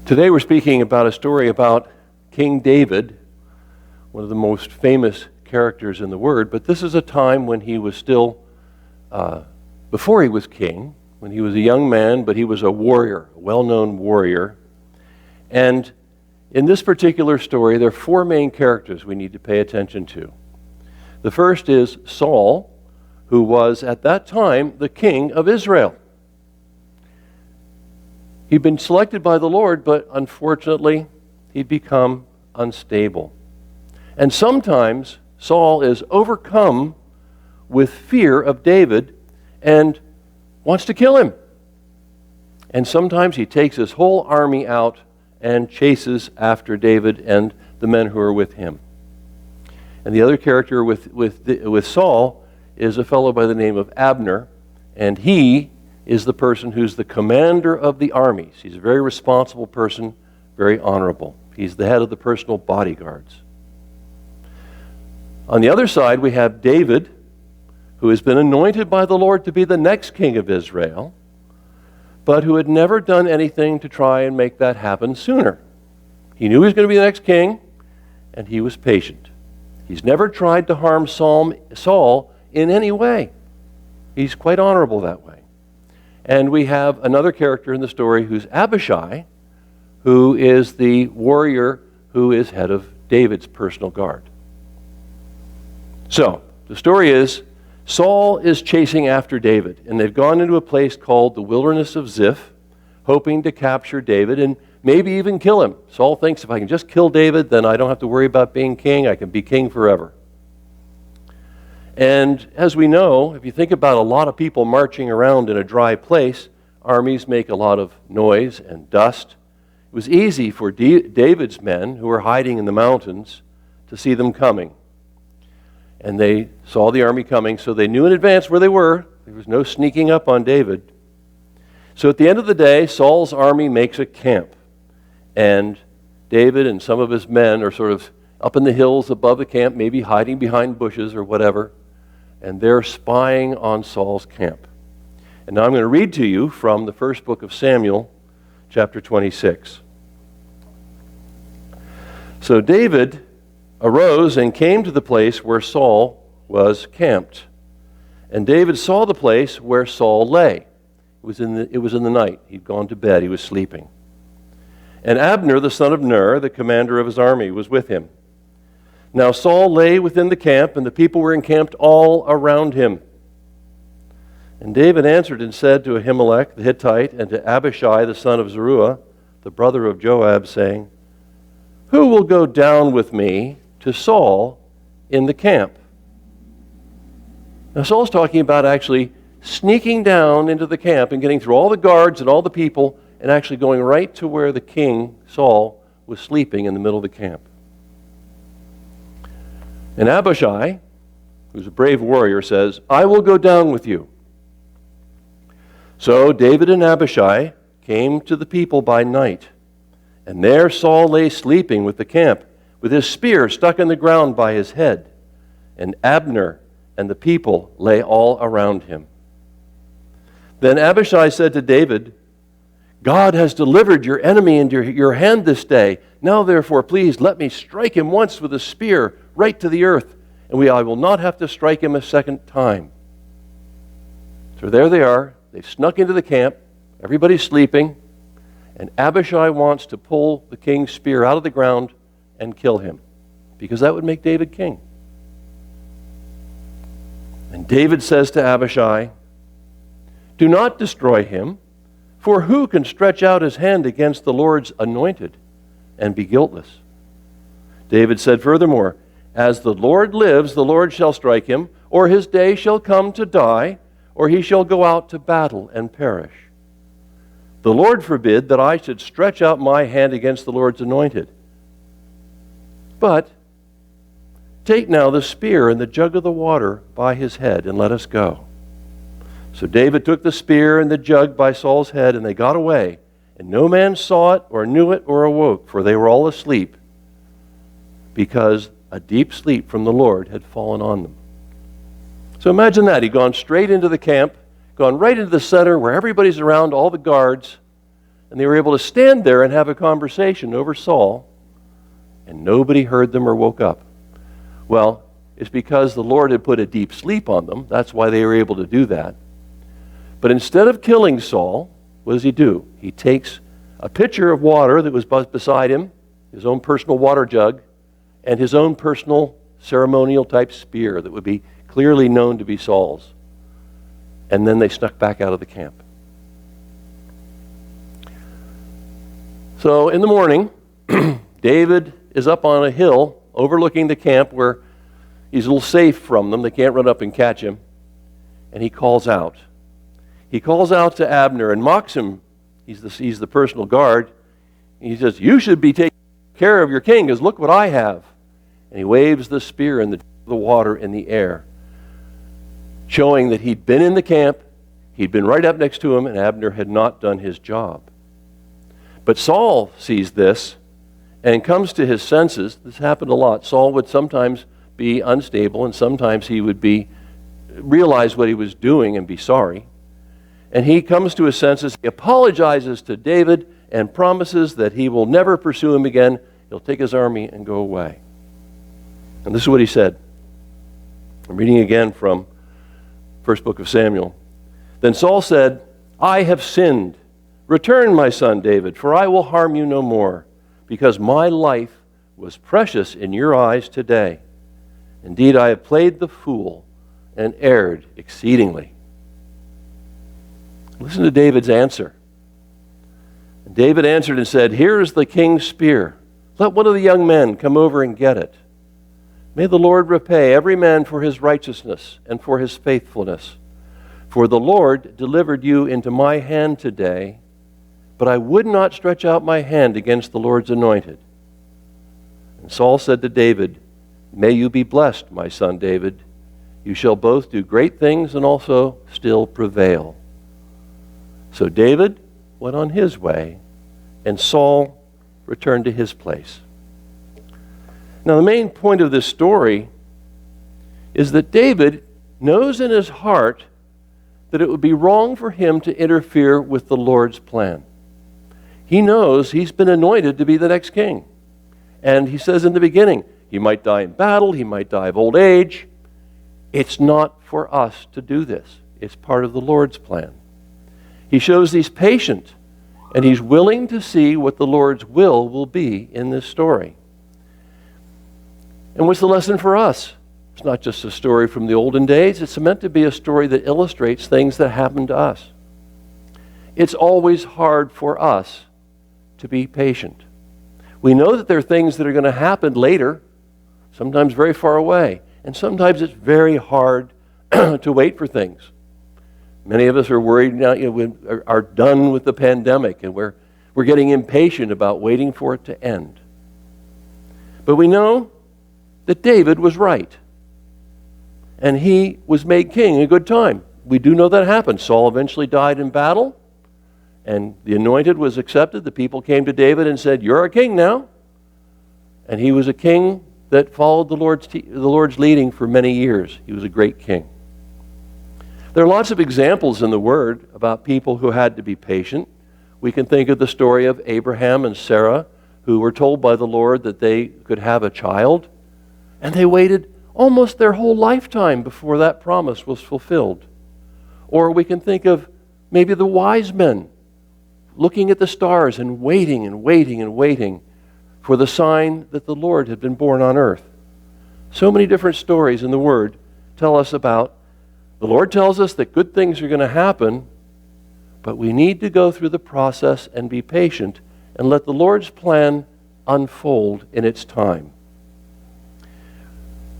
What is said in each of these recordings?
Today we're speaking about a story about King David, one of the most famous characters in the Word, but this is a time when he was still, before he was king, when he was a young man, but he was a warrior, a well-known warrior. And in this particular story, there are four main characters we need to pay attention to. The first is Saul, who was at that time the king of Israel. He'd been selected by the Lord, but unfortunately, he'd become unstable. And sometimes Saul is overcome with fear of David and wants to kill him. And sometimes he takes his whole army out and chases after David and the men who are with him. And the other character with Saul is a fellow by the name of Abner, and he is the person who's the commander of the armies. He's a very responsible person, very honorable. He's the head of the personal bodyguards. On the other side, we have David, who has been anointed by the Lord to be the next king of Israel, but who had never done anything to try and make that happen sooner. He knew he was going to be the next king, and he was patient. He's never tried to harm Saul in any way. He's quite honorable that way. And we have another character in the story who's Abishai, who is the warrior who is head of David's personal guard. So, the story is, Saul is chasing after David, and they've gone into a place called the wilderness of Ziph, hoping to capture David and maybe even kill him. Saul thinks, if I can just kill David, then I don't have to worry about being king. I can be king forever. And as we know, if you think about a lot of people marching around in a dry place, armies make a lot of noise and dust. It was easy for David's men, who were hiding in the mountains, to see them coming. And they saw the army coming, so they knew in advance where they were. There was no sneaking up on David. So at the end of the day, Saul's army makes a camp. And David and some of his men are sort of up in the hills above the camp, maybe hiding behind bushes or whatever. And they're spying on Saul's camp. And now I'm going to read to you from the first book of Samuel, chapter 26. So David arose and came to the place where Saul was camped. And David saw the place where Saul lay. It was in the night. He'd gone to bed. He was sleeping. And Abner, the son of Ner, the commander of his army, was with him. Now Saul lay within the camp, and the people were encamped all around him. And David answered and said to Ahimelech the Hittite and to Abishai the son of Zeruiah, the brother of Joab, saying, "Who will go down with me to Saul in the camp?" Now Saul's talking about actually sneaking down into the camp and getting through all the guards and all the people and actually going right to where the king, Saul, was sleeping in the middle of the camp. And Abishai, who's a brave warrior, says, "I will go down with you." So David and Abishai came to the people by night, and there Saul lay sleeping with the camp, with his spear stuck in the ground by his head, and Abner and the people lay all around him. Then Abishai said to David, "God has delivered your enemy into your hand this day. Now therefore, please let me strike him once with a spear right to the earth, and I will not have to strike him a second time." So there they are. They've snuck into the camp. Everybody's sleeping. And Abishai wants to pull the king's spear out of the ground and kill him, because that would make David king. And David says to Abishai, "Do not destroy him, for who can stretch out his hand against the Lord's anointed and be guiltless?" David said furthermore, "As the Lord lives, the Lord shall strike him, or his day shall come to die, or he shall go out to battle and perish. The Lord forbid that I should stretch out my hand against the Lord's anointed. But take now the spear and the jug of the water by his head, and let us go." So David took the spear and the jug by Saul's head, and they got away. And no man saw it or knew it or awoke, for they were all asleep, because a deep sleep from the Lord had fallen on them. So imagine that. He'd gone straight into the camp, gone right into the center where everybody's around, all the guards, and they were able to stand there and have a conversation over Saul, and nobody heard them or woke up. Well, it's because the Lord had put a deep sleep on them. That's why they were able to do that. But instead of killing Saul, what does he do? He takes a pitcher of water that was beside him, his own personal water jug, and his own personal ceremonial type spear that would be clearly known to be Saul's. And then they snuck back out of the camp. So in the morning, David is up on a hill overlooking the camp where he's a little safe from them. They can't run up and catch him. And he calls out. He calls out to Abner and mocks him. He's the personal guard. And he says, "You should be taking care of your king, because look what I have." And he waves the spear in the water in the air, showing that he'd been in the camp, he'd been right up next to him, and Abner had not done his job. But Saul sees this and comes to his senses. This happened a lot. Saul would sometimes be unstable, and sometimes he would realize what he was doing and be sorry. And he comes to his senses. He apologizes to David and promises that he will never pursue him again. He'll take his army and go away. And this is what he said. I'm reading again from first book of Samuel. Then Saul said, "I have sinned. Return, my son David, for I will harm you no more, because my life was precious in your eyes today. Indeed, I have played the fool and erred exceedingly." Listen to David's answer. And David answered and said, "Here is the king's spear. Let one of the young men come over and get it. May the Lord repay every man for his righteousness and for his faithfulness. For the Lord delivered you into my hand today, but I would not stretch out my hand against the Lord's anointed." And Saul said to David, "May you be blessed, my son David. You shall both do great things and also still prevail." So David went on his way, and Saul returned to his place. Now, the main point of this story is that David knows in his heart that it would be wrong for him to interfere with the Lord's plan. He knows he's been anointed to be the next king. And he says in the beginning, he might die in battle, he might die of old age. It's not for us to do this. It's part of the Lord's plan. He shows he's patient, and he's willing to see what the Lord's will be in this story. And what's the lesson for us? It's not just a story from the olden days. It's meant to be a story that illustrates things that happen to us. It's always hard for us to be patient. We know that there are things that are going to happen later, sometimes very far away, and sometimes it's very hard to wait for things. Many of us are worried now, we are done with the pandemic, and we're getting impatient about waiting for it to end. But we know that David was right, and he was made king in a good time. We do know that happened. Saul eventually died in battle, and the anointed was accepted. The people came to David and said, "You're a king now." And he was a king that followed the Lord's leading for many years. He was a great king. There are lots of examples in the Word about people who had to be patient. We can think of the story of Abraham and Sarah, who were told by the Lord that they could have a child, and they waited almost their whole lifetime before that promise was fulfilled. Or we can think of maybe the wise men looking at the stars and waiting and waiting and waiting for the sign that the Lord had been born on earth. So many different stories in the Word tell us about the Lord tells us that good things are going to happen, but we need to go through the process and be patient and let the Lord's plan unfold in its time.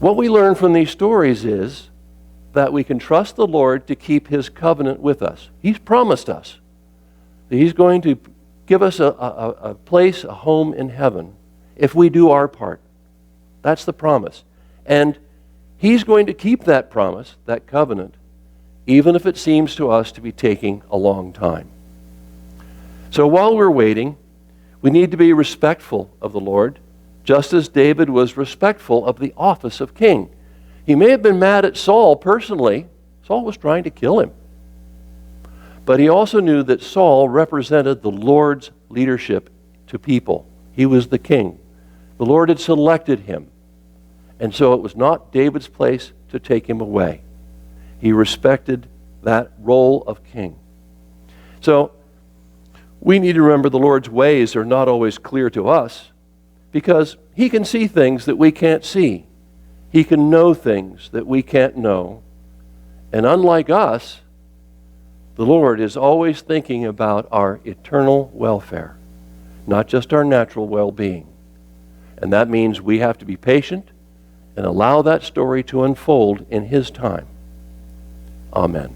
What we learn from these stories is that we can trust the Lord to keep His covenant with us. He's promised us that He's going to give us a place, a home in heaven, if we do our part. That's the promise. And He's going to keep that promise, that covenant, even if it seems to us to be taking a long time. So while we're waiting, we need to be respectful of the Lord, just as David was respectful of the office of king. He may have been mad at Saul personally. Saul was trying to kill him. But he also knew that Saul represented the Lord's leadership to people. He was the king. The Lord had selected him. And so it was not David's place to take him away. He respected that role of king. So we need to remember the Lord's ways are not always clear to us because he can see things that we can't see. He can know things that we can't know. And unlike us, the Lord is always thinking about our eternal welfare, not just our natural well-being. And that means we have to be patient and allow that story to unfold in his time. Amen.